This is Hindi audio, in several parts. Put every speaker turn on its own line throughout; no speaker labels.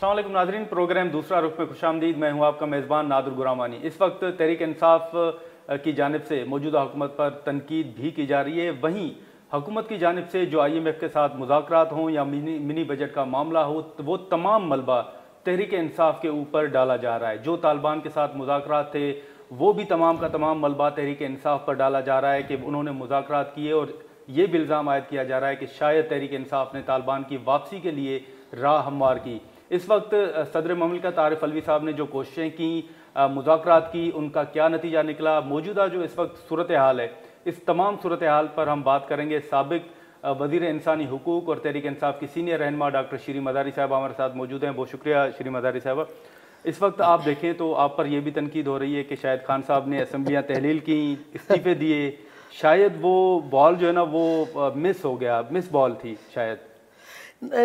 अस्सलाम वालेकुम नाज़रीन, प्रोग्राम दूसरा रुख में खुशामदीद। मैं हूं आपका मेज़बान नादुर गुरामानी। इस वक्त तहरीक इंसाफ की जानिब से मौजूदा हुकूमत पर तनकीद भी की जा रही है, वहीं हुकूमत की जानिब से जो IMF के साथ मुज़ाकरात हों या मिनी बजट का मामला हो, तो वो तमाम मलबा तहरीक इंसाफ के ऊपर डाला जा रहा है। जो तालिबान के साथ मुज़ाकरात थे वो भी तमाम का तमाम मलबा तहरीक इंसाफ पर डाला जा रहा है कि उन्होंने मुज़ाकरात किए, और ये भी इल्ज़ाम आयद किया जा रहा है कि शायद तहरीक इंसाफ ने तालिबान की वापसी के लिए राह हमवार की। इस वक्त सदर ममलिकत आरिफ अलवी साहब ने जो कोशिशें की, मुज़ाकरात की, उनका क्या नतीजा निकला, मौजूदा जो इस वक्त सूरत हाल है, इस तमाम सूरत हाल पर हम बात करेंगे। साबिक वज़ीर इंसानी हुकूक और तहरीक इंसाफ की सीनियर रहनुमा डॉक्टर शीरी मज़ारी साहब हमारे साथ मौजूद हैं। बहुत शुक्रिया शीरी मज़ारी साहब। इस वक्त आप देखें तो आप पर यह भी तनकीद हो रही है कि शायद खान साहब ने असम्बलियाँ तहलील की, इस्तीफ़े दिए, शायद वो बॉल जो है ना वो मिस हो गया, मिस बॉल थी शायद।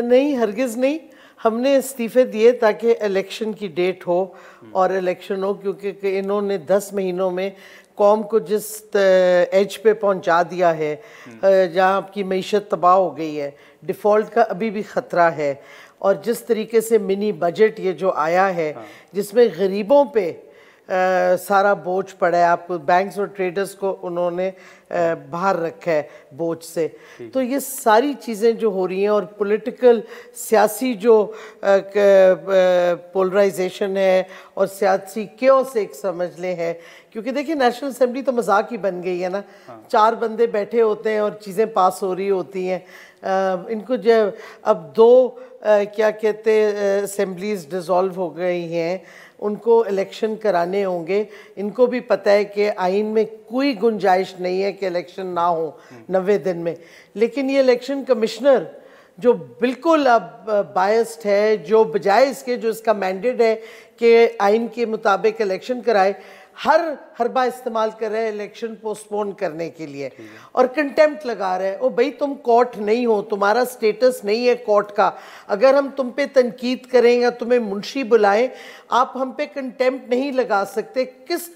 नहीं, हरगिज़ नहीं। हमने इस्तीफ़े दिए ताकि इलेक्शन की डेट हो और इलेक्शन हो, क्योंकि इन्होंने 10 महीनों में कौम को जिस एज पे पहुंचा दिया है, जहां आपकी मईशत तबाह हो गई है, डिफ़ॉल्ट का अभी भी ख़तरा है, और जिस तरीके से मिनी बजट ये जो आया है जिसमें गरीबों पे सारा बोझ पड़ा है, आपको बैंक्स और ट्रेडर्स को उन्होंने बाहर रखा है बोझ से, तो ये सारी चीज़ें जो हो रही हैं और पॉलिटिकल सियासी जो पोलराइजेशन है और सियासी क्योस एक समझ ले है, क्योंकि देखिए नेशनल असेंबली तो मजाक ही बन गई है ना। 4 बंदे बैठे होते हैं और चीज़ें पास हो रही होती हैं। इनको जो अब 2 क्या कहते असेंबलीज डिज़ोल्व हो गई हैं, उनको इलेक्शन कराने होंगे। इनको भी पता है कि आइन में कोई गुंजाइश नहीं है कि इलेक्शन ना हो 90 दिन में, लेकिन ये इलेक्शन कमिश्नर जो बिल्कुल अब बायस्ड है, जो बजाय इसके जो इसका मैंडेट है कि आइन के मुताबिक इलेक्शन कराए, हर हरबा इस्तेमाल कर रहे हैं इलेक्शन पोस्टपोन करने के लिए, और कंटेम्प्ट लगा रहे हैं। ओ भाई, तुम कोर्ट नहीं हो, तुम्हारा स्टेटस नहीं है कोर्ट का। अगर हम तुम पे तनकीद करेंगे, तुम्हें मुंशी बुलाएं, आप हम पे कंटेम्प्ट नहीं लगा सकते। किस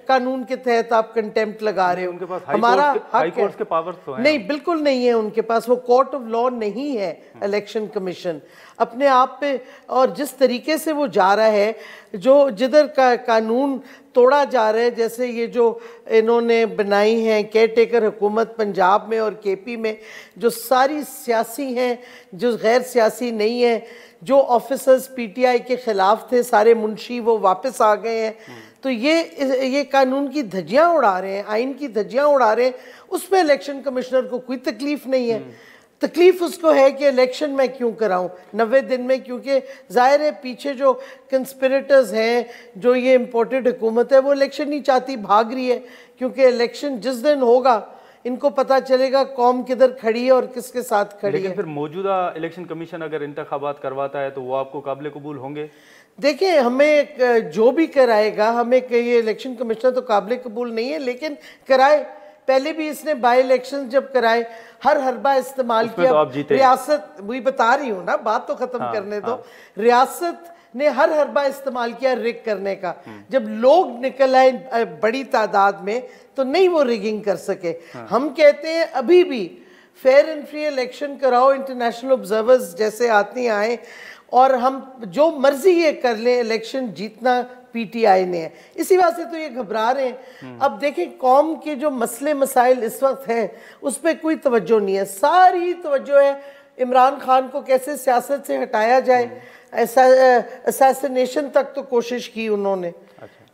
कानून के तहत आप कंटेम्प्ट लगा रहे हो?
उनके पास
हमारा
हाई कोर्ट के पावर्स तो हैं।
नहीं, बिल्कुल नहीं है उनके पास। वो कोर्ट ऑफ लॉ नहीं है इलेक्शन कमीशन अपने आप पे। और जिस तरीके से वो जा रहा है, जो जिधर का कानून तोड़ा जा रहा है, जैसे ये जो इन्होंने बनाई है केयर टेकर हुकूमत पंजाब में और KP में, जो सारी सियासी हैं, जो गैर सियासी नहीं है, जो ऑफिसर्स PTI के ख़िलाफ़ थे, सारे मुंशी वो वापस आ गए हैं। तो ये कानून की धज्जियाँ उड़ा रहे हैं, आइन की धज्जियाँ उड़ा रहे हैं। उसमें इलेक्शन कमिश्नर को कोई तकलीफ़ नहीं है। तकलीफ उसको है कि इलेक्शन मैं क्यों कराऊं 90 दिन में, क्योंकि जाहिर है पीछे जो कंस्पिरेटर्स हैं, जो ये इम्पोर्टेड हुकूमत है, वो इलेक्शन नहीं चाहती, भाग रही है। क्योंकि इलेक्शन जिस दिन होगा इनको पता चलेगा कौम किधर खड़ी है और किसके साथ खड़ी है।
लेकिन फिर मौजूदा इलेक्शन कमीशन अगर इंतखाबात करवाता है तो वो आपको काबिल कबूल होंगे?
देखिए, हमें जो भी कराएगा, हमें ये इलेक्शन कमिश्नर तो काबिल कबूल नहीं है, लेकिन कराए। पहले भी इसने बाई इलेक्शन जब कराए, हर हरबा इस्तेमाल किया।
तो
रियासत, वही बता रही हूँ ना, बात तो खत्म करने दो। रियासत ने हर हरबा इस्तेमाल किया रिग करने का। जब लोग निकल आए बड़ी तादाद में, तो नहीं वो रिगिंग कर सके। हम कहते हैं अभी भी फेयर एंड फ्री इलेक्शन कराओ, इंटरनेशनल ऑब्जर्वर्स जैसे आते आए, और हम जो मर्जी ये कर लें, इलेक्शन जीतना PTI ने है। इसी वजह से तो ये घबरा रहे हैं। अब देखें, कौम के जो मसले मसाइल इस वक्त हैं उस पर कोई तवज्जो नहीं है। सारी तवज्जो है इमरान खान को कैसे सियासत से हटाया जाए। असैसिनेशन तक तो कोशिश की उन्होंने।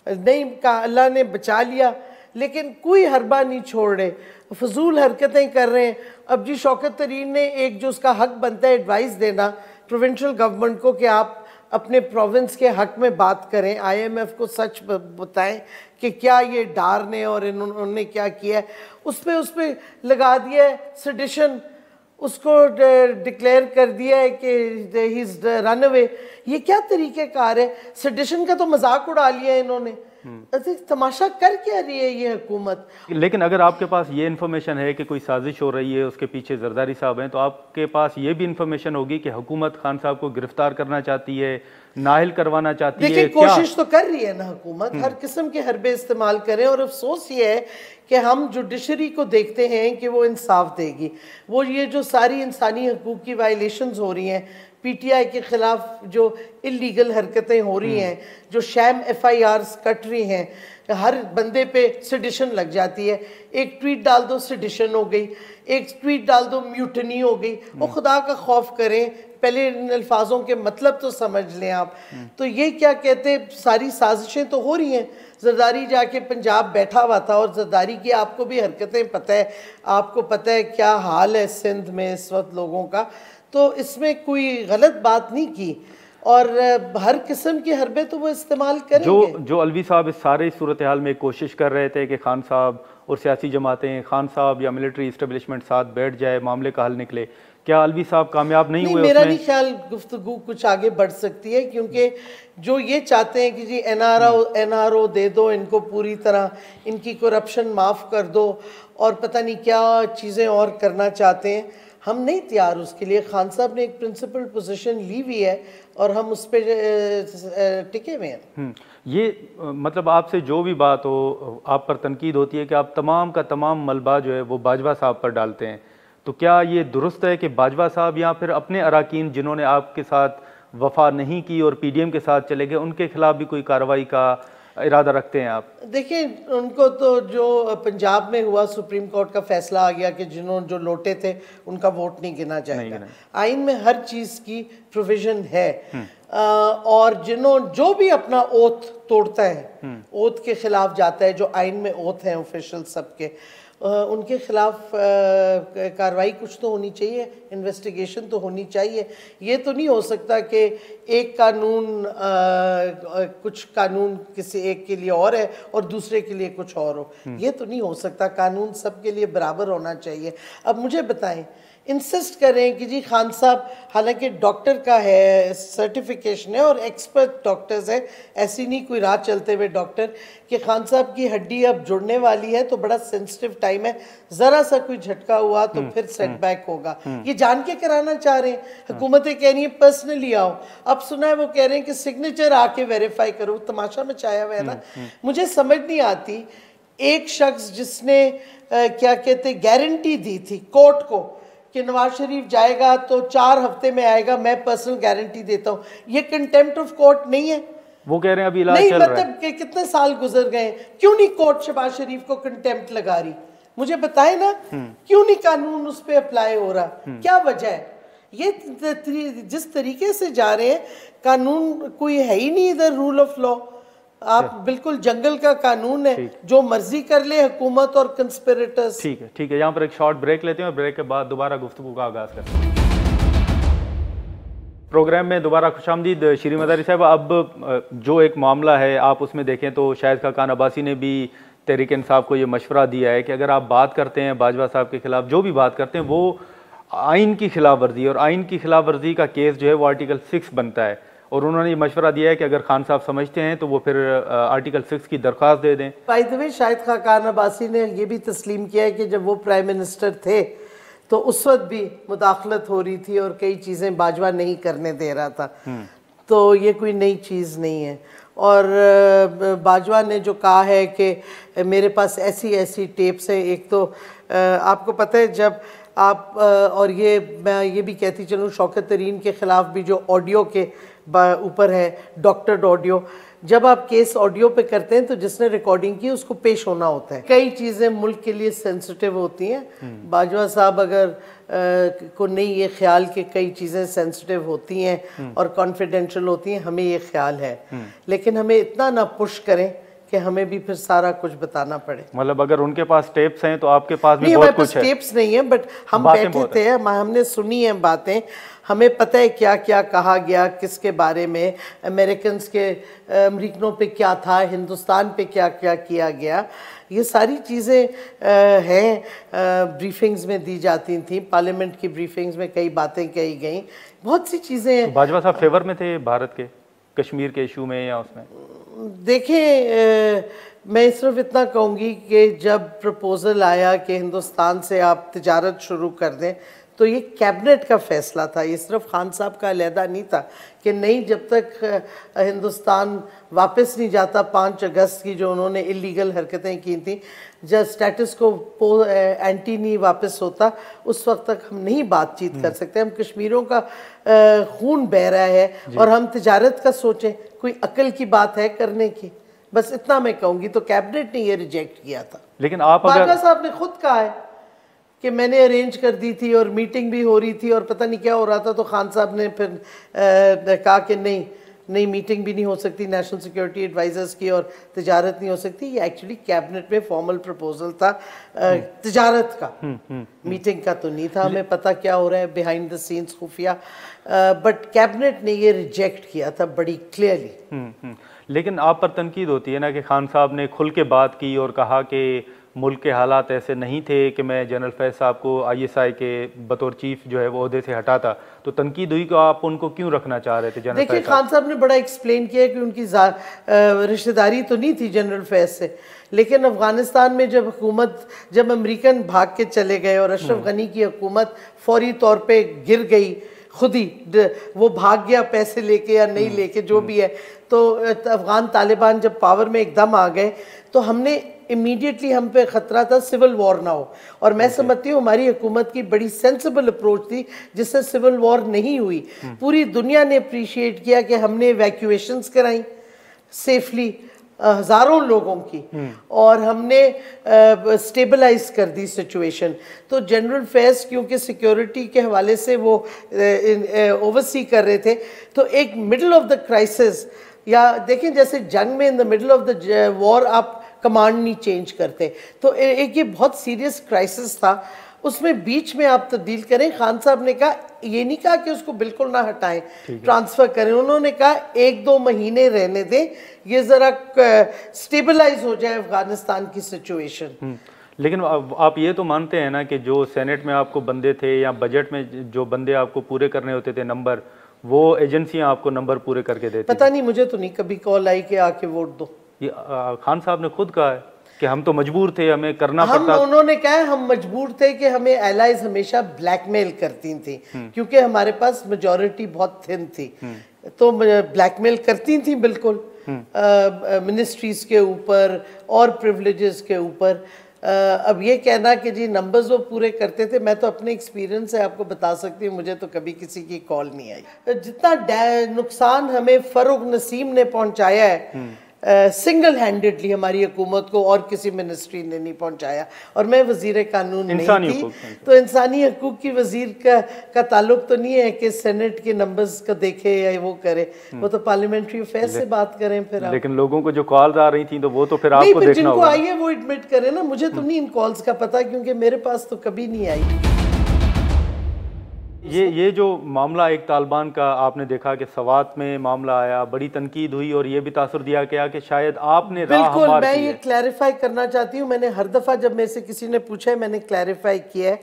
नहीं कहा, अल्लाह ने बचा लिया, लेकिन कोई हरबा नहीं छोड़ रहे, फजूल हरकतें कर रहे हैं। अब जी शौकत तरीन ने एक जो उसका हक बनता है एडवाइस देना प्रोविंशियल गवर्नमेंट को कि आप अपने प्रोविंस के हक में बात करें, IMF को सच बताएं कि क्या ये डार ने और इन्होंने क्या किया है। उस पर लगा दिया है सेडिशन, उसको डिक्लेयर कर दिया है कि ही इज रन अवे। ये क्या तरीक़ेकार है? सेडिशन का तो मजाक उड़ा लिया है इन्होंने। तमाशा कर क्या रही है ये हुकूमत?
लेकिन अगर आपके पास ये इन्फॉर्मेशन है कि कोई साजिश हो रही है, उसके पीछे जरदारी साहब हैं, तो आपके पास ये भी इन्फॉर्मेशन होगी कि हुकूमत खान साहब को गिरफ्तार करना चाहती है, नाहिल करवाना चाहती है।
देखिए, कोशिश तो कर रही है ना हुकूमत, हर किस्म के हरबे इस्तेमाल करें। और अफसोस ये है कि हम जुडिशरी को देखते हैं कि वो इंसाफ देगी। वो ये जो सारी इंसानी हकूक़ की वायलेशंस हो रही हैं, पीटीआई के खिलाफ जो इलीगल हरकतें हो रही हैं, जो शैम एफआईआर्स कट रही हैं, हर बंदे पे सेडिशन लग जाती है। एक ट्वीट डाल दो सेडिशन हो गई, एक ट्वीट डाल दो म्यूटनी हो गई। वो खुदा का खौफ करें, पहले इन अल्फाजों के मतलब तो समझ लें आप। तो ये क्या कहते, सारी साजिशें तो हो रही हैं। जरदारी जाके पंजाब बैठा हुआ था और जरदारी की आपको भी हरकतें पता है, आपको पता है क्या हाल है सिंध में इस वक्त लोगों का। तो इसमें कोई गलत बात नहीं की और हर किस्म की हरबे तो वो इस्तेमाल करेंगे।
जो अलवी साहब इस सारे सूरत हाल में कोशिश कर रहे थे कि खान साहब और सियासी जमातें, खान साहब या मिलिट्री इस्टेब्लिशमेंट साथ बैठ जाए, मामले का हल निकले, क्या अलवी साहब कामयाब नहीं हुए?
मेरा नहीं ख्याल गुफ्तगू कुछ आगे बढ़ सकती है, क्योंकि जो ये चाहते हैं कि जी एनआरओ दे दो इनको, पूरी तरह इनकी करप्शन माफ़ कर दो और पता नहीं क्या चीज़ें और करना चाहते हैं, हम नहीं तैयार उसके लिए। खान साहब ने एक प्रिंसिपल पोजीशन ली हुई है और हम उस पर टिके हुए हैं।
ये मतलब आपसे जो भी बात हो, आप पर तनकीद होती है कि आप तमाम का तमाम मलबा जो है वो बाजवा साहब पर डालते हैं। तो क्या ये दुरुस्त है कि बाजवा साहब या फिर अपने अराकीन जिन्होंने आपके साथ वफा नहीं की और पीडीएम के साथ चले गए, उनके खिलाफ भी कोई कार्रवाई का इरादा रखते हैं आप?
देखिए, उनको तो जो पंजाब में हुआ, सुप्रीम कोर्ट का फैसला आ गया कि जो लोटे थे उनका वोट नहीं गिना जाएगा। आइन में हर चीज़ की प्रोविजन है। और जो भी अपना ओथ तोड़ता है, ओथ के खिलाफ जाता है, जो आइन में ओथ है ऑफिशियल सबके, उनके खिलाफ कार्रवाई कुछ तो होनी चाहिए, इन्वेस्टिगेशन तो होनी चाहिए। ये तो नहीं हो सकता कि एक कानून कुछ कानून किसी एक के लिए और है और दूसरे के लिए कुछ और हो। ये तो नहीं हो सकता, कानून सबके लिए बराबर होना चाहिए। अब मुझे बताएं, इंसिस्ट करें कि जी खान साहब, हालांकि डॉक्टर का है, सर्टिफिकेशन है और एक्सपर्ट डॉक्टर्स है, ऐसी नहीं कोई राह चलते हुए डॉक्टर, कि खान साहब की हड्डी अब जुड़ने वाली है तो बड़ा सेंसिटिव टाइम है, ज़रा सा कोई झटका हुआ तो फिर सेटबैक होगा। ये जान के कराना चाह रहे हैं, हुकूमतें कह रही हैं पर्सनली आओ। अब सुना है वो कह रहे हैं कि सिग्नेचर आके वेरीफाई करो। तमाशा मचाया हुआ है ना। मुझे समझ नहीं आती, एक शख्स जिसने क्या कहते गारंटी दी थी कोर्ट को कि नवाज शरीफ जाएगा तो 4 हफ्ते में आएगा, मैं पर्सनल गारंटी देता हूँ, ये कंटेम्प्ट ऑफ कोर्ट नहीं है?
वो कह रहे हैं अभी इलाज
नहीं,
चल रहा है।
मतलब कि कितने साल गुजर गए, क्यों नहीं कोर्ट शहबाज शरीफ को कंटेम्प्ट लगा रही? मुझे बताए ना, क्यों नहीं कानून उस पर अप्लाई हो रहा? क्या वजह है? ये जिस तरीके से जा रहे हैं, कानून कोई है ही नहीं इधर, रूल ऑफ लॉ। आप बिल्कुल जंगल का कानून है, जो मर्जी कर ले हुकूमत और कंस्पिरेटर्स।
ठीक है, यहाँ पर एक शॉर्ट ब्रेक लेते हैं और ब्रेक के बाद दोबारा गुफ्तगू का आगाज करते हैं। प्रोग्राम में दोबारा खुशामदीद श्री मदारी साहब। अब जो एक मामला है, आप उसमें देखें तो शाहिद खाकान अब्बासी ने भी तहरीक इंसाफ को ये मशवरा दिया है कि अगर आप बात करते हैं बाजवा साहब के खिलाफ, जो भी बात करते हैं वो आइन की खिलाफ वर्जी, और आइन की खिलाफ वर्जी का केस जो है वो आर्टिकल 6 बनता है। और उन्होंने ये मशवरा दिया है कि अगर खान साहब समझते हैं तो वो फिर आर्टिकल 6 की दरख्वास्त दे दें।
By the way, Shahid Khaqan Abbasi ने ये भी तस्लीम किया है कि जब वो प्राइम मिनिस्टर थे तो उस वक्त भी मुदाखलत हो रही थी और कई चीज़ें बाजवा नहीं करने दे रहा था। तो ये कोई नई चीज़ नहीं है। और बाजवा ने जो कहा है कि मेरे पास ऐसी ऐसी टेप्स है, एक तो आपको पता है जब आप और ये मैं ये भी कहती चलूँ, शौकत तरीन के ख़िलाफ़ भी जो ऑडियो के ऊपर है, डॉक्टर्ड ऑडियो, जब आप केस ऑडियो पे करते हैं तो जिसने रिकॉर्डिंग की उसको पेश होना होता है। कई चीज़ें मुल्क के लिए सेंसिटिव होती हैं। बाजवा साहब अगर को नहीं ये ख्याल कि कई चीज़ें सेंसिटिव होती हैं और कॉन्फिडेंशियल होती हैं, हमें ये ख्याल है, लेकिन हमें इतना ना पुश करें कि हमें भी फिर सारा कुछ बताना पड़े।
मतलब अगर उनके पास टेप्स हैं तो आपके पास भी
नहीं,
बहुत कुछ है।
टेप्स नहीं है, बट हम बैठे थे, हमने सुनी है बातें, हमें पता है क्या क्या कहा गया, किसके बारे में, अमेरिकन्स के अमरीकनों पे क्या था, हिंदुस्तान पे क्या क्या किया गया, ये सारी चीज़ें हैं, ब्रीफिंग्स में दी जाती थी, पार्लियामेंट की ब्रीफिंग्स में कई बातें कही गई, बहुत सी चीज़ें हैं।
बाजवा साहब फेवर में थे भारत के कश्मीर के इशू में या उसमें?
देखें, मैं सिर्फ इतना कहूँगी कि जब प्रपोज़ल आया कि हिंदुस्तान से आप तिजारत शुरू कर दें, तो ये कैबिनेट का फैसला था, ये सिर्फ खान साहब का अलहदा नहीं था कि नहीं, जब तक हिंदुस्तान वापस नहीं जाता 5 अगस्त की जो उन्होंने इलीगल हरकतें की थी, जब स्टेटस को एंटी नहीं वापस होता, उस वक्त तक हम नहीं बातचीत कर सकते। हम कश्मीरियों का खून बह रहा है और हम तिजारत का सोचें, कोई अकल की बात है करने की? बस इतना मैं कहूँगी। तो कैबिनेट ने ये रिजेक्ट किया था।
लेकिन आप
बाजवा साहब ने खुद कहा है कि मैंने अरेंज कर दी थी और मीटिंग भी हो रही थी और पता नहीं क्या हो रहा था, तो खान साहब ने फिर कहा कि नहीं मीटिंग भी नहीं हो सकती नेशनल सिक्योरिटी एडवाइजर्स की और तिजारत नहीं हो सकती। ये एक्चुअली कैबिनेट में फॉर्मल प्रपोजल था तिजारत का, मीटिंग का तो नहीं था। हमें पता क्या हो रहा है बिहाइंड द सीन्स खुफिया, बट कैबिनेट ने ये रिजेक्ट किया था बड़ी क्लियरली।
लेकिन आप पर तनकीद होती है ना कि खान साहब ने खुल के बात की और कहा कि मुल्क के हालात ऐसे नहीं थे कि मैं जनरल फैज़ साहब को आईएसआई के बतौर चीफ जो है वो ओहदे से हटाता। तो तनकीद हुई कि आप उनको क्यों रखना चाह रहे थे जनरल फैज़?
देखिए, खान साहब ने बड़ा एक्सप्लेन किया कि उनकी रिश्तेदारी तो नहीं थी जनरल फैज़ से, लेकिन अफगानिस्तान में जब अमेरिकन भाग के चले गए और अशरफ गनी की हुकूमत फौरी तौर पे गिर गई, खुद ही वो भाग गया पैसे लेके या नहीं लेके जो भी है, तो अफगान तालिबान जब पावर में एकदम आ गए तो हमने इमीडिएटली, हम पे खतरा था सिविल वॉर ना हो। और मैं समझती हूँ हमारी हुकूमत की बड़ी सेंसिबल अप्रोच थी जिससे सिविल वॉर नहीं हुई। पूरी दुनिया ने अप्रिशिएट किया कि हमने इवैक्यूएशंस कराई सेफली हज़ारों लोगों की, और हमने स्टेबलाइज कर दी सिचुएशन। तो जनरल फैज़ क्योंकि सिक्योरिटी के हवाले से वो ओवरसी कर रहे थे, तो एक मिडल ऑफ द क्राइसिस, या देखें जैसे जंग में in the middle of the war आप कमांड नहीं चेंज करते, तो एक ये बहुत सीरियस क्राइसिस था, उसमें बीच में आप तब्दील करें। खान साहब ने कहा, ये नहीं कहा कि उसको बिल्कुल ना हटाएं, ट्रांसफ़र करें, उन्होंने कहा 1-2 महीने रहने दें, ये ज़रा स्टेबलाइज हो जाए अफगानिस्तान की सिचुएशन।
लेकिन आप ये तो मानते हैं ना कि जो सेनेट में आपको बंदे थे या बजट में जो बंदे आपको पूरे करने होते थे नंबर, वो एजेंसियां आपको नंबर पूरे करके देती?
पता नहीं, मुझे तो नहीं कभी कॉल आई कि आके वोट दो।
ये खान साहब ने खुद कहा है कि हम तो मजबूर थे, हमें करना पड़ता।
उन्होंने कहा हम मजबूर थे कि हमें एलाइज हमेशा ब्लैकमेल करती थी, क्योंकि हमारे पास मेजॉरिटी बहुत थिन थी, तो ब्लैकमेल करती थी बिल्कुल मिनिस्ट्रीज के ऊपर और प्रिविलेजेस के ऊपर। अब ये कहना कि जी नंबर्स वो पूरे करते थे, मैं तो अपने एक्सपीरियंस से आपको बता सकती हूँ, मुझे तो कभी किसी की कॉल नहीं आई। जितना नुकसान हमें फरूक नसीम ने पहुंचाया है सिंगल हैंडेडली हमारी हुकूमत को, और किसी मिनिस्ट्री ने नहीं पहुंचाया। और मैं वजीर कानून नहीं थी, तो इंसानी हकूक की वजीर का ताल्लुक तो नहीं है कि सेनेट के नंबर्स का देखे या वो करे, वो तो पार्लियामेंट्री अफेयर्स से बात करें फिर आप।
लेकिन लोगों को जो कॉल्स आ रही थी तो वो तो फिर आपको देखना
जिनको आई है वो एडमिट करें ना, मुझे तो नहीं इन कॉल्स का पता, क्योंकि मेरे पास तो कभी नहीं आई।
ये जो मामला एक तालिबान का आपने देखा कि सवात में मामला आया, बड़ी तनकीद हुई और ये भी तासुर दिया गया कि शायद आपने
बिल्कुल, मैं ये क्लैरिफाई करना चाहती हूँ। मैंने हर दफ़ा जब मेरे से किसी ने पूछा है मैंने क्लैरिफाई किया है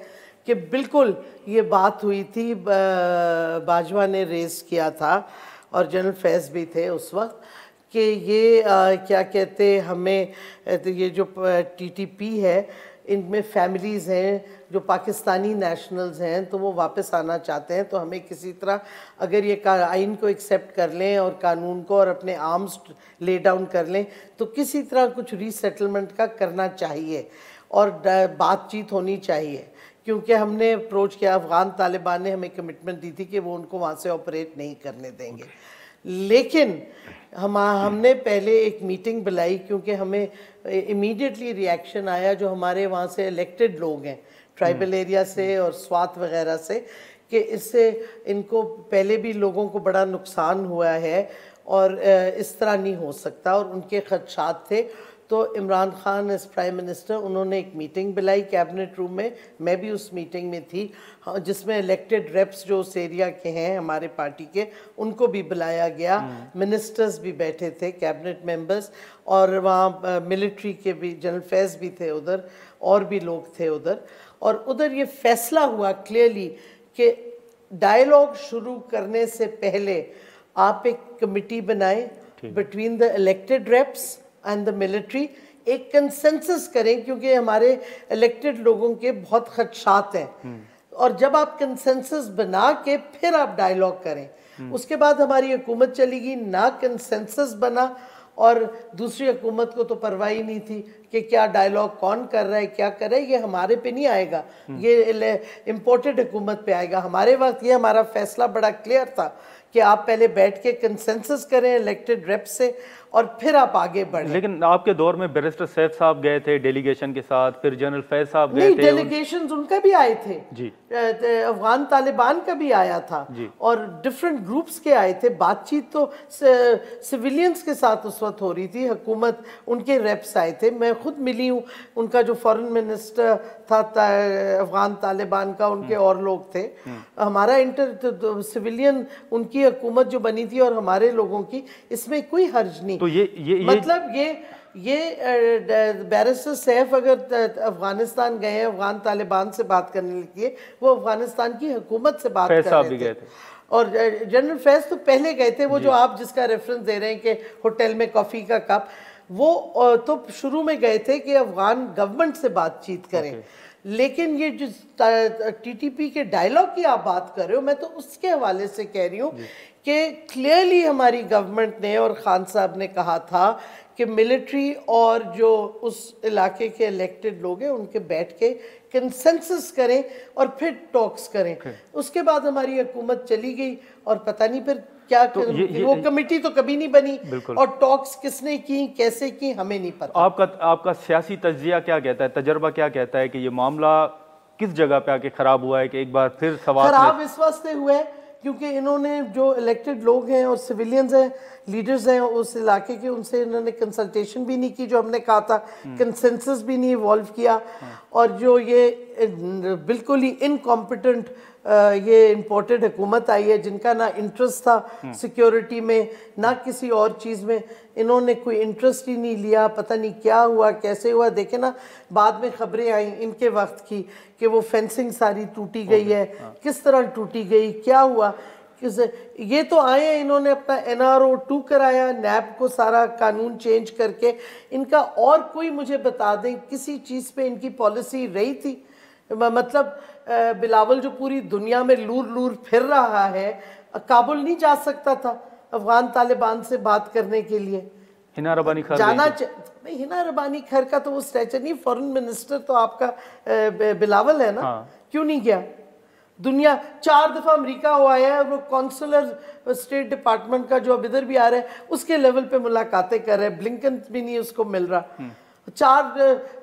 कि बिल्कुल ये बात हुई थी, बाजवा ने रेस किया था और जनरल फैज़ भी थे उस वक्त, कि ये क्या कहते हमें, ये जो TTP है इनमें फैमिलीज़ हैं जो पाकिस्तानी नेशनल्स हैं, तो वो वापस आना चाहते हैं, तो हमें किसी तरह अगर ये आइन को एक्सेप्ट कर लें और कानून को और अपने आर्म्स ले डाउन कर लें, तो किसी तरह कुछ रीसेटलमेंट का करना चाहिए और बातचीत होनी चाहिए। क्योंकि हमने अप्रोच किया, अफगान तालिबान ने हमें कमिटमेंट दी थी कि वो उनको वहाँ से ऑपरेट नहीं करने देंगे, लेकिन हमने पहले एक मीटिंग बुलाई, क्योंकि हमें इमीडिएटली रिएक्शन आया जो हमारे वहाँ से इलेक्टेड लोग हैं ट्राइबल एरिया से और स्वात वगैरह से, कि इससे इनको पहले भी लोगों को बड़ा नुकसान हुआ है और इस तरह नहीं हो सकता, और उनके खदशात थे। तो Imran Khan as prime minister उन्होंने एक मीटिंग बुलाई कैबिनेट रूम में, मैं भी उस मीटिंग में थी, जिसमें इलेक्टेड रेप्स जो उस एरिया के हैं हमारे पार्टी के, उनको भी बुलाया गया, मिनिस्टर्स भी बैठे थे, कैबिनेट मेंबर्स, और वहाँ मिलिट्री के भी, जनरल फैज़ भी थे उधर, और भी लोग थे उधर। और उधर ये फैसला हुआ क्लियरली कि डायलॉग शुरू करने से पहले आप एक कमिटी बनाएं between the elected reps and the military, एक कंसेंसस करें, क्योंकि हमारे इलेक्टेड लोगों के बहुत खदशात हैं और जब आप कंसेंसस बना के फिर आप डायलॉग करें, उसके बाद हमारी हुकूमत चलेगी ना, कंसेंसस बना और दूसरी हुकूमत को तो परवाह ही नहीं थी कि क्या डायलॉग कौन कर रहा है, क्या कर रहा है, ये हमारे पे नहीं आएगा, ये इम्पोर्टेड हुकूमत पे आएगा। हमारे वक्त ये हमारा फैसला बड़ा क्लियर था कि आप पहले बैठ के कंसेंसस करें इलेक्टेड रेप से और फिर आप आगे बढ़ें।
लेकिन आपके दौर में बैरिस्टर सैफ साहब गए थे डेलीगेशन के साथ, फिर जनरल फैज साहब गए
नहीं,
थे।
डेलीगेशंस उनका भी आए थे
जी,
अफगान तालिबान का भी आया था
जी।
और डिफरेंट ग्रुप्स के आए थे। बातचीत तो सिविलियंस के साथ उस वक्त हो रही थी, हुकूमत उनके रेप्स आए थे, मैं खुद मिली हूँ, उनका जो फॉरेन मिनिस्टर था अफगान तालिबान का, उनके और लोग थे। हमारा इंटर सिविलियन उनकी हुकूमत जो बनी थी और हमारे लोगों की, इसमें कोई हर्ज नहीं।
तो ये
मतलब ये बैरिस्टर सैफ अगर अफगानिस्तान गए हैं अफगान तालिबान से बात करने के लिए, वो अफगानिस्तान की हुकूमत से बात कर रहे थे। और जनरल फैज तो पहले गए थे, वो जो आप जिसका रेफरेंस दे रहे हैं कि होटल में कॉफी का कप, वो तो शुरू में गए थे कि अफगान गवर्नमेंट से बातचीत करें। लेकिन ये जो टीटीपी के डायलॉग की आप बात कर रहे हो, मैं तो उसके हवाले से कह रही हूँ कि क्लियरली हमारी गवर्नमेंट ने और खान साहब ने कहा था कि मिलिट्री और जो उस इलाके के इलेक्टेड लोग हैं उनके बैठ के कंसेंसस करें और फिर टॉक्स करें। उसके बाद हमारी हुकूमत चली गई और पता नहीं फिर क्या तो वो कमेटी तो कभी नहीं बनी और टॉक्स किसने की, कैसे की, हमें नहीं पता।
आपका सियासी तज्जिया क्या कहता है, तजर्बा क्या कहता है कि ये मामला किस जगह पे आके खराब हुआ है कि एक बार फिर सवाल
खराब इस वास्ते हुआ है क्योंकि इन्होंने जो इलेक्टेड लोग हैं और सिविलियंस हैं, लीडर्स हैं उस इलाके के, उनसे इन्होंने कंसल्टेशन भी नहीं की, जो हमने कहा था, कंसेंसस भी नहीं इवॉल्व किया, और जो ये बिल्कुल ही इनकॉम्पिटेंट ये इम्पोर्टेड हुकूमत आई है जिनका ना इंटरेस्ट था सिक्योरिटी में ना किसी और चीज़ में, इन्होंने कोई इंटरेस्ट ही नहीं लिया। पता नहीं क्या हुआ, कैसे हुआ। देखे ना बाद में खबरें आई इनके वक्त की कि वो फेंसिंग सारी टूटी गई है, किस तरह टूटी गई, क्या हुआ, ये तो आए हैं, इन्होंने अपना NRO 2 कराया, नैब को सारा कानून चेंज करके। इनका और कोई मुझे बता दें किसी चीज़ पे इनकी पॉलिसी रही थी? मतलब बिलावल जो पूरी दुनिया में लूर लूर फिर रहा है, काबुल नहीं जा सकता था अफगान तालिबान से बात करने के लिए?
हिना रबानी खैर
जाना हिना रबानी खैर का तो वो स्ट्रेचर नहीं, फॉरेन मिनिस्टर तो आपका बिलावल है ना। क्यों नहीं गया? दुनिया 4 दफा अमेरिका हुआ है और वो कॉन्सुलर स्टेट डिपार्टमेंट का जो अब इधर भी आ रहा है उसके लेवल पे मुलाकातें कर रहे हैं, ब्लिंकन भी नहीं उसको मिल रहा। 4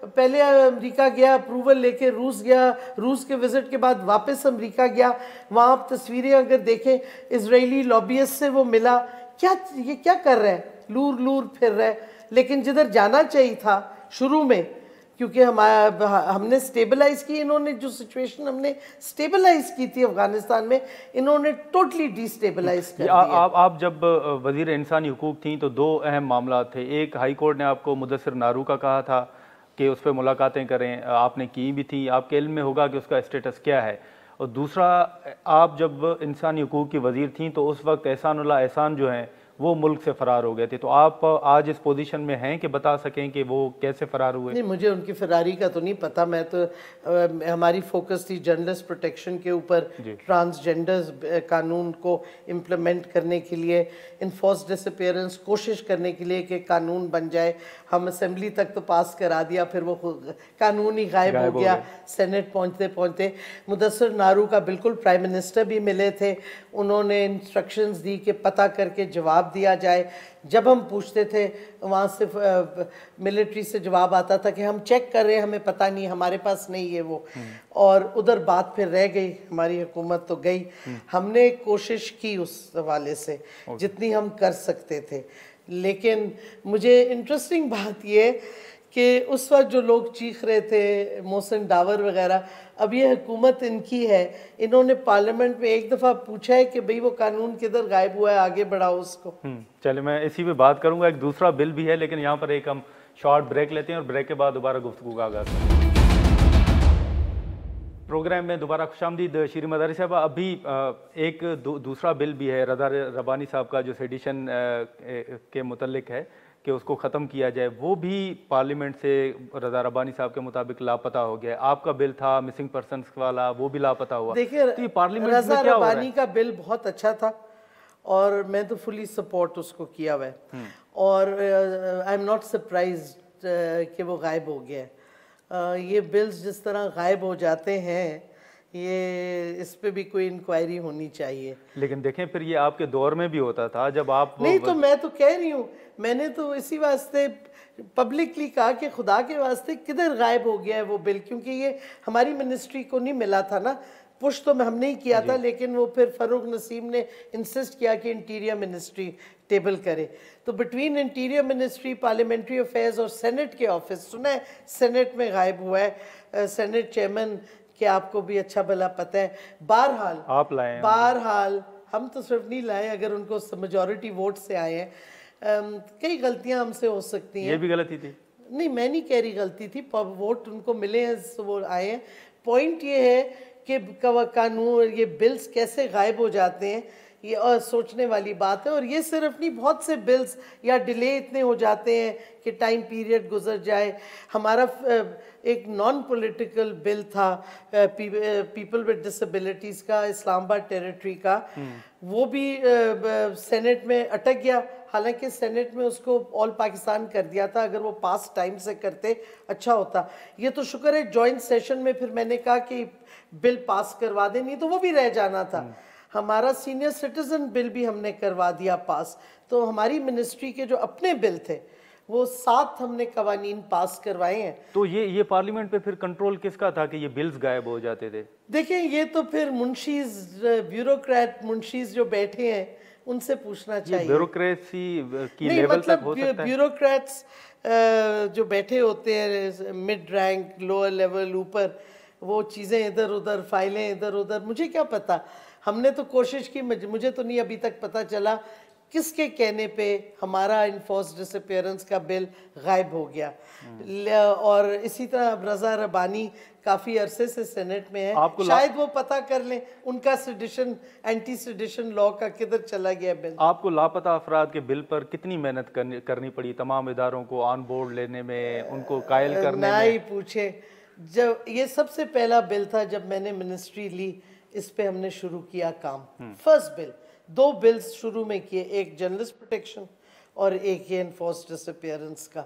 पहले अमेरिका गया, अप्रूवल लेके रूस गया, रूस के विजिट के बाद वापस अमेरिका गया, वहाँ आप तस्वीरें अगर देखें इजरायली लॉबियस्ट से वो मिला। ये क्या कर रहा है? लूर लूर फिर रहा है। लेकिन जिधर जाना चाहिए था शुरू में, क्योंकि हमने स्टेबलाइज की, इन्होंने जो सिचुएशन हमने स्टेबलाइज की थी अफगानिस्तान में, इन्होंने टोटली डिस्टेबलाइज कर दिया।
आप जब वजीर इंसानी हुकूक थी तो 2 अहम मामला थे। एक, हाई कोर्ट ने आपको मुदस्सिर नारू का कहा था कि उस पर मुलाकातें करें, आपने की भी थी, आपके इल्म में होगा कि उसका स्टेटस क्या है। और दूसरा, आप जब इंसानी हुकूक की वजीर थी तो उस वक्त एहसानुल्लाह एहसान जो हैं वो मुल्क से फरार हो गए थे। तो आप आज इस पोजीशन में हैं कि बता सकें कि वो कैसे फरार हुए?
नहीं, मुझे उनकी फरारी का तो नहीं पता। मैं तो हमारी फोकस थी जर्नलिस्ट प्रोटेक्शन के ऊपर, ट्रांसजेंडर्स कानून को इम्प्लीमेंट करने के लिए, इन्फोर्स डिसअपीयरेंस कोशिश करने के लिए कि कानून बन जाए। हम असेंबली तक तो पास करा दिया, फिर वो कानून ही गायब हो गया सेनेट पहुंचते पहुंचते। मुदस्सिर नारू का बिल्कुल प्राइम मिनिस्टर भी मिले थे, उन्होंने इंस्ट्रक्शंस दी कि पता करके जवाब दिया जाए। जब हम पूछते थे वहाँ से मिलिट्री से जवाब आता था कि हम चेक कर रहे हैं, हमें पता नहीं, हमारे पास नहीं है वो। और उधर बात फिर रह गई, हमारी हुकूमत तो गई। हमने कोशिश की उस हवाले से जितनी हम कर सकते थे। लेकिन मुझे इंटरेस्टिंग बात ये कि उस वक्त जो लोग चीख रहे थे, मोहसिन डावर वगैरह, अब ये हुकूमत इनकी है, इन्होंने पार्लियामेंट में एक दफ़ा पूछा है कि भाई वो कानून किधर गायब हुआ है, आगे बढ़ाओ उसको।
चलिए, मैं इसी पे बात करूंगा। एक दूसरा बिल भी है, लेकिन यहाँ पर एक हम शॉर्ट ब्रेक लेते हैं और ब्रेक के बाद दोबारा गुफ्तगू का आगाज़। प्रोग्राम में दोबारा खुशामदीद शीरी मदारी साहब। अभी एक दूसरा बिल भी है रज़ा रबानी साहब का जो सेडिशन के मुतल्लिक है कि उसको ख़त्म किया जाए, वो भी पार्लियामेंट से रज़ा रब्बानी साहब के मुताबिक लापता हो गया है। आपका बिल था मिसिंग पर्सनस वाला, वो भी लापता हुआ।
देखिए,
तो ये पार्लियामेंट में
रज़ा
क्या हो रहा
रब्बानी
है?
का बिल बहुत अच्छा था और मैं तो फुली सपोर्ट उसको किया हुआ है और आई एम नॉट सरप्राइज्ड कि वो गायब हो गया है। ये बिल्स जिस तरह गायब हो जाते हैं, ये इस पे भी कोई इंक्वायरी होनी चाहिए।
लेकिन देखें, फिर ये आपके दौर में भी होता था जब आप
नहीं तो मैं तो कह रही हूँ, मैंने तो इसी वास्ते पब्लिकली कहा कि खुदा के वास्ते किधर गायब हो गया है वो बिल, क्योंकि ये हमारी मिनिस्ट्री को नहीं मिला था ना। पुश तो हमने ही किया था, लेकिन वो फिर फरूक नसीम ने इंसिस्ट किया कि इंटीरियर मिनिस्ट्री टेबल करे। तो between interior ministry, parliamentary affairs और सेनेट के ऑफिस, सुना है सेनेट में गायब हुआ है। सेनेट चेयरमैन कि आपको भी अच्छा भला पता है। बहरहाल
आप लाए हैं।
बहरहाल हम तो सिर्फ नहीं लाए, अगर उनको मेजॉरिटी वोट से आए हैं। कई गलतियां हमसे हो सकती हैं।
ये भी गलती थी?
नहीं, मैं नहीं कह रही गलती थी, वोट उनको मिले हैं तो वो आए हैं। पॉइंट ये है कि कानून, ये बिल्स कैसे गायब हो जाते हैं, ये और सोचने वाली बात है। और ये सिर्फ नहीं, बहुत से बिल्स या डिले इतने हो जाते हैं कि टाइम पीरियड गुजर जाए। हमारा एक नॉन पॉलिटिकल बिल था पीपल विद डिसेबिलिटीज़ का, इस्लामाबाद टेरिटरी का, वो भी सेनेट में अटक गया। हालांकि सेनेट में उसको ऑल पाकिस्तान कर दिया था, अगर वो पास टाइम से करते अच्छा होता। ये तो शुक्र है जॉइंट सेशन में फिर मैंने कहा कि बिल पास करवा दें, नहीं तो वो भी रह जाना था। हमारा सीनियर सिटीजन बिल भी हमने करवा दिया पास। तो हमारी मिनिस्ट्री के जो अपने बिल थे वो 7 हमने कवानीन पास करवाए हैं।
तो ये पार्लियामेंट पे फिर कंट्रोल किसका था कि ये बिल्स गायब हो जाते थे?
देखिए, ये तो फिर मुंशीज, ब्यूरोक्रेट मुंशीज जो बैठे हैं उनसे पूछना चाहिए।
ब्यूरोक्रेसी की
नहीं,
लेवल
मतलब
तक हो सकता है?
ब्यूरोक्रेट्स जो बैठे होते हैं मिड रैंक, लोअर लेवल, ऊपर, वो चीज़ें इधर उधर, फाइलें इधर उधर, मुझे क्या पता। हमने तो कोशिश की, मुझे तो नहीं अभी तक पता चला किसके कहने पे हमारा इनफोर्स डिसअपीयरेंस का बिल गायब हो गया। और इसी तरह अब रज़ा रब्बानी काफ़ी अरसे से सेनेट में है, शायद वो पता कर लें उनका सेडिशन, एंटी सेडिशन लॉ का किधर चला गया बिल।
आपको लापता अफराद के बिल पर कितनी मेहनत करनी पड़ी तमाम इदारों को ऑन बोर्ड लेने में, उनको कायल करने
ना
में?
ही पूछे। जब ये सबसे पहला बिल था जब मैंने मिनिस्ट्री ली, इस पे हमने शुरू किया काम। फर्स्ट बिल, 2 बिल्स शुरू में किए, एक जर्नलिस्ट प्रोटेक्शन और एक ये एनफोर्स डिसअपीयरेंस का।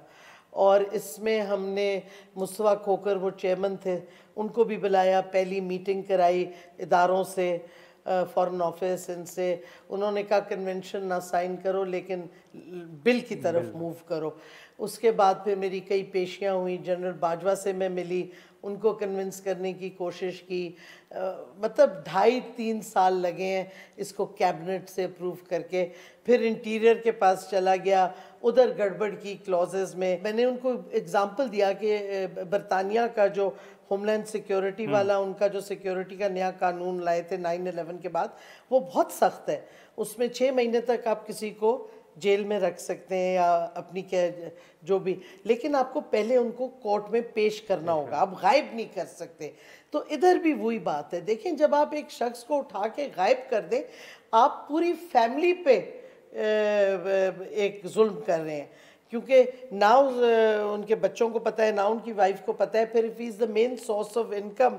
और इसमें हमने मुस्तफा खोकर, वो चेयरमैन थे, उनको भी बुलाया, पहली मीटिंग कराई इदारों से, फॉरेन ऑफिस, इनसे। उन्होंने कहा कन्वेंशन ना साइन करो लेकिन बिल की तरफ मूव करो। उसके बाद फिर मेरी कई पेशियां हुई, जनरल बाजवा से मैं मिली, उनको कन्विंस करने की कोशिश की। मतलब 2.5-3 साल लगे हैं इसको कैबिनेट से अप्रूव करके। फिर इंटीरियर के पास चला गया, उधर गड़बड़ की क्लॉजेस में। मैंने उनको एग्जांपल दिया कि बरतानिया का जो होमलैंड सिक्योरिटी वाला, उनका जो सिक्योरिटी का नया कानून लाए थे 9/11 के बाद, वो बहुत सख्त है। उसमें 6 महीने तक आप किसी को जेल में रख सकते हैं या अपनी क्या जो भी, लेकिन आपको पहले उनको कोर्ट में पेश करना होगा, आप गायब नहीं कर सकते। तो इधर भी वही बात है। देखें, जब आप एक शख्स को उठा के गायब कर दें, आप पूरी फैमिली पे एक जुल्म कर रहे हैं, क्योंकि ना उनके बच्चों को पता है, ना उनकी वाइफ को पता है। फिर if is the main source of income,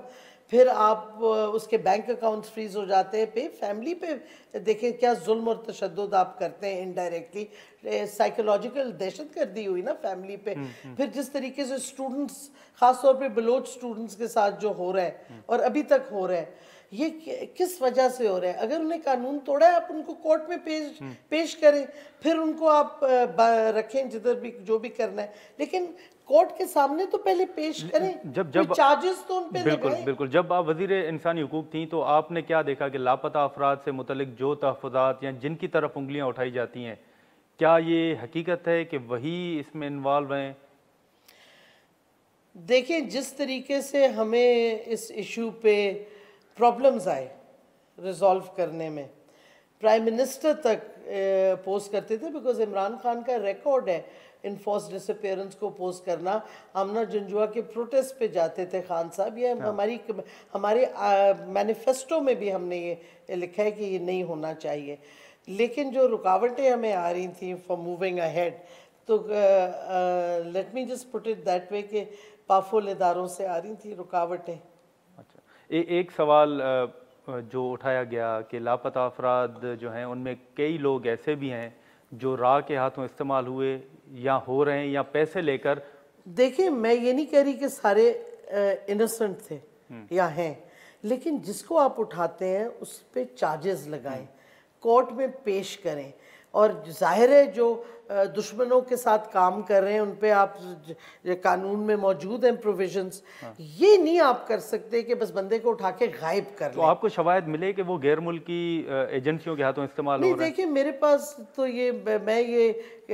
फिर आप उसके बैंक अकाउंट्स फ्रीज हो जाते हैं। पे फैमिली पे देखें क्या जुल्म और तशद्दुद आप करते हैं इनडायरेक्टली, साइकोलॉजिकल दहशतगर्दी हुई ना फैमिली पे। फिर जिस तरीके से स्टूडेंट्स, खासतौर पे बलोच स्टूडेंट्स के साथ जो हो रहा है और अभी तक हो रहा है, ये किस वजह से हो रहा है? अगर उन्हें कानून तोड़ा है, आप उनको कोर्ट में पेश करें, फिर उनको आप रखें जिधर भी जो भी करना है, लेकिन कोर्ट के सामने तो पहले पेश करें। जब चार्जेस तो उन पे लगाएं।
बिल्कुल। जब आप वजीर इंसानी हुकूक थी तो आपने क्या देखा कि लापता अफराद से मुतलिक जो तहफ़्फ़ुज़ात या जिनकी तरफ उंगलियां उठाई जाती हैं, क्या ये हकीकत है कि वही इसमें इन्वॉल्व हैं?
देखिए, जिस तरीके से हमें इस इशू पे प्रॉब्लम्स आए रिजॉल्व करने में, प्राइम मिनिस्टर तक पोज करते थे, बिकॉज इमरान खान का रिकॉर्ड है इनफोर्स डिसअपीयरेंस को पोज करना। आमना जंजुआ के प्रोटेस्ट पे जाते थे खान साहब। ये हमारे मैनिफेस्टो में भी हमने ये लिखा है कि ये नहीं होना चाहिए। लेकिन जो रुकावटें हमें आ रही थी फॉर मूविंग अहेड, तो let me just put it that way कि पाफुल इदारों से आ रही थी रुकावटें।
अच्छा, एक सवाल जो उठाया गया कि लापता अफराद जो हैं उनमें कई लोग ऐसे भी हैं जो राह के हाथों इस्तेमाल हुए या हो रहे हैं या पैसे लेकर।
देखिए, मैं ये नहीं कह रही कि सारे इनोसेंट थे या हैं, लेकिन जिसको आप उठाते हैं उस पे चार्जेस लगाएं, कोर्ट में पेश करें, और जाहिर है जो दुश्मनों के साथ काम कर रहे हैं उन पे आप कानून में मौजूद हैं प्रोविजंस। ये नहीं आप कर सकते कि बस बंदे को उठा के गायब कर
तो आपको शवायद मिले कि वो गैर मुल्की एजेंसियों के हाथों इस्तेमाल हो
नहीं,
रहे हैं?
देखिए मेरे पास तो ये, मैं ये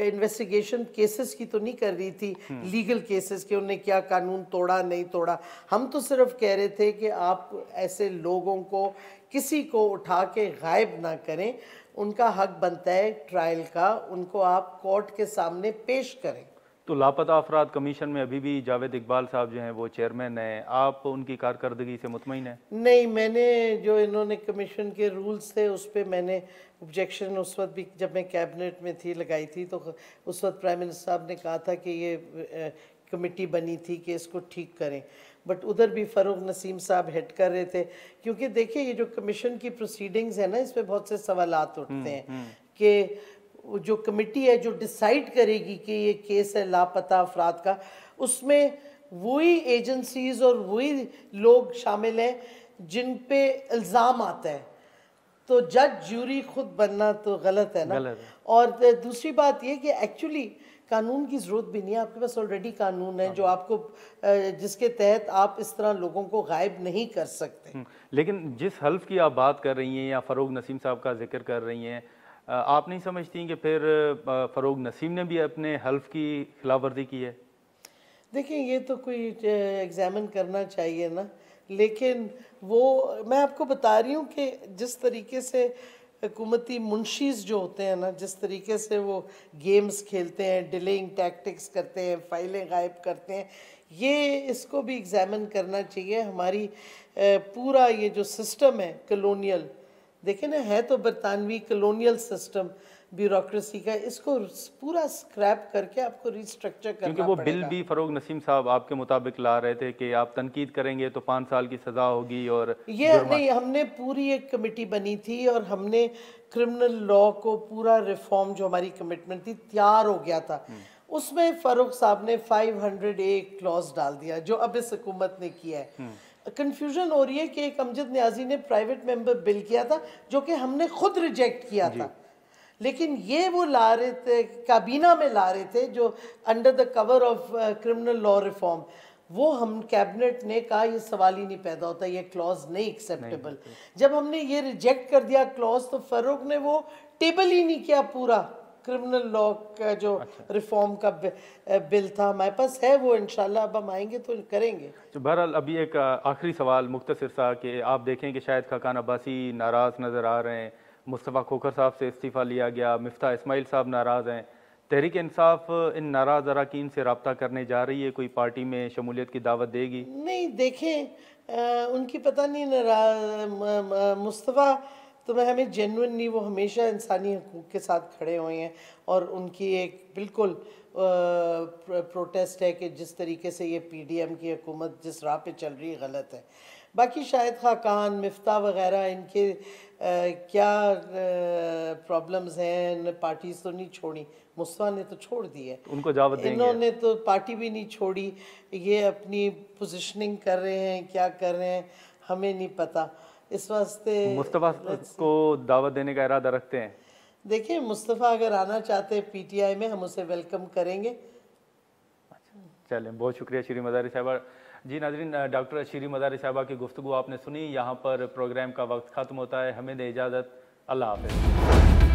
इन्वेस्टिगेशन केसेस की तो नहीं कर रही थी, लीगल केसेस के उन्होंने क्या कानून तोड़ा नहीं तोड़ा। हम तो सिर्फ कह रहे थे कि आप ऐसे लोगों को किसी को उठा के गायब ना करें, उनका हक बनता है ट्रायल का, उनको आप कोर्ट के सामने पेश करें।
तो लापता अफराद कमीशन में अभी भी जावेद इकबाल साहब जो हैं वो चेयरमैन हैं, आप उनकी कारकर्दगी से मुतमईन हैं?
नहीं, मैंने जो इन्होंने कमीशन के रूल्स थे उस पर मैंने ऑब्जेक्शन उस वक्त भी जब मैं कैबिनेट में थी लगाई थी, तो उस वक्त प्राइम मिनिस्टर साहब ने कहा था कि ये कमेटी बनी थी कि इसको ठीक करें, बट उधर भी फ़ारूक नसीम साहब हेड कर रहे थे। क्योंकि देखिए ये जो कमीशन की प्रोसीडिंग्स है ना, इस पर बहुत से सवालात उठते हैं कि जो कमेटी है जो डिसाइड करेगी कि ये केस है लापता अफराद का, उसमें वही एजेंसीज और वही लोग शामिल हैं जिन पे इल्ज़ाम आता है, तो जज ज्यूरी खुद बनना तो गलत है ना।
गलत है।
और दूसरी बात ये कि एक्चुअली कानून की ज़रूरत भी नहीं है, आपके पास ऑलरेडी कानून है जो आपको जिसके तहत आप इस तरह लोगों को गायब नहीं कर सकते।
लेकिन जिस हल्फ की आप बात कर रही हैं या फ़ारूक नसीम साहब का जिक्र कर रही हैं, आप नहीं समझती कि फिर फ़ारूक नसीम ने भी अपने हल्फ की खिलाफ वर्जी की है? देखिए
ये तो कोई एग्जामिन करना चाहिए ना, लेकिन वो मैं आपको बता रही हूँ कि जिस तरीके से हुकूमती मुंशीज़ जो होते हैं ना, जिस तरीके से वो गेम्स खेलते हैं, डिलेइंग टैक्टिक्स करते हैं, फाइलें गायब करते हैं, ये इसको भी एग्जामिन करना चाहिए। हमारी पूरा ये जो सिस्टम है कलोनियल, देखें ना, है तो बरतानवी कलोनियल सिस्टम ब्यूरोक्रेसी का, इसको पूरा स्क्रैप करके आपको रिस्ट्रक्चर करना
क्योंकि वो बिल भी फ़ारूक नसीम साहब आपके मुताबिक ला रहे थे कि आप तनकीद करेंगे तो 5 साल की सज़ा होगी, और
ये नहीं, हमने पूरी एक कमेटी बनी थी और हमने क्रिमिनल लॉ को पूरा रिफॉर्म, जो हमारी कमिटमेंट थी, तैयार हो गया था। उसमें फ़ारूक साहब ने 500A क्लॉज डाल दिया जो अब इस हुकूमत ने किया है। कंफ्यूजन हो रही है कि एक अमजद न्याजी ने प्राइवेट मेंबर बिल किया था जो कि हमने खुद रिजेक्ट किया था, लेकिन ये वो ला रहे थे, काबीना में ला रहे थे, जो under the cover of criminal law reform, वो हम कैबिनेट ने कहा ये सवाल ही नहीं पैदा होता, ये क्लॉज नहीं एक्सेप्टेबल। जब हमने ये रिजेक्ट कर दिया क्लॉज, तो फ़ारूक ने वो टेबल ही नहीं किया पूरा क्रिमिनल लॉ का जो रिफॉर्म का बिल था। हमारे पास है वो, इंशाल्लाह अब हम आएंगे तो करेंगे।
तो बहरहाल अभी एक आखिरी सवाल मुख्तसर सा कि आप देखें कि शायद खाकान अब्बासी नाराज़ नज़र आ रहे हैं, मुस्तफ़ा खोखर साहब से इस्तीफ़ा लिया गया, मिफ्ता इस्माइल साहब नाराज़ हैं, तहरीक इंसाफ इन नाराज़ अरकान से रब्ता करने जा रही है, कोई पार्टी में शमूलियत की दावत देगी?
नहीं, देखें उनकी पता नहीं, मुस्तफ़ा तो मैं हमें जेन्युइन नहीं, वो हमेशा इंसानी हकूक़ के साथ खड़े हुए हैं, और उनकी एक बिल्कुल प्रोटेस्ट है कि जिस तरीके से ये PDM की हुकूमत जिस राह पे चल रही है गलत है। बाकी शायद खाकान, मिफ्ता वगैरह, इनके क्या प्रॉब्लम्स हैं, पार्टीज तो नहीं छोड़ी, मुस्तफ़ा ने तो छोड़ दी है,
उनको दावत देंगे।
इन्होंने तो पार्टी भी नहीं छोड़ी, ये अपनी पोजीशनिंग कर रहे हैं, क्या कर रहे हैं हमें नहीं पता। इस वास्ते
मुस्तफ़ा को दावत देने का इरादा रखते हैं?
देखिए, मुस्तफ़ा अगर आना चाहते हैं PTI में, हम उसे वेलकम करेंगे।
चलें, बहुत शुक्रिया शीरी मज़ारी साहबा। जी नाज़रीन, डॉक्टर शीरी मज़ारी साहबा की गुफ्तगू आपने सुनी। यहाँ पर प्रोग्राम का वक्त ख़त्म होता है, हमें दे इजाज़त, अल्लाह हाफ़िज़।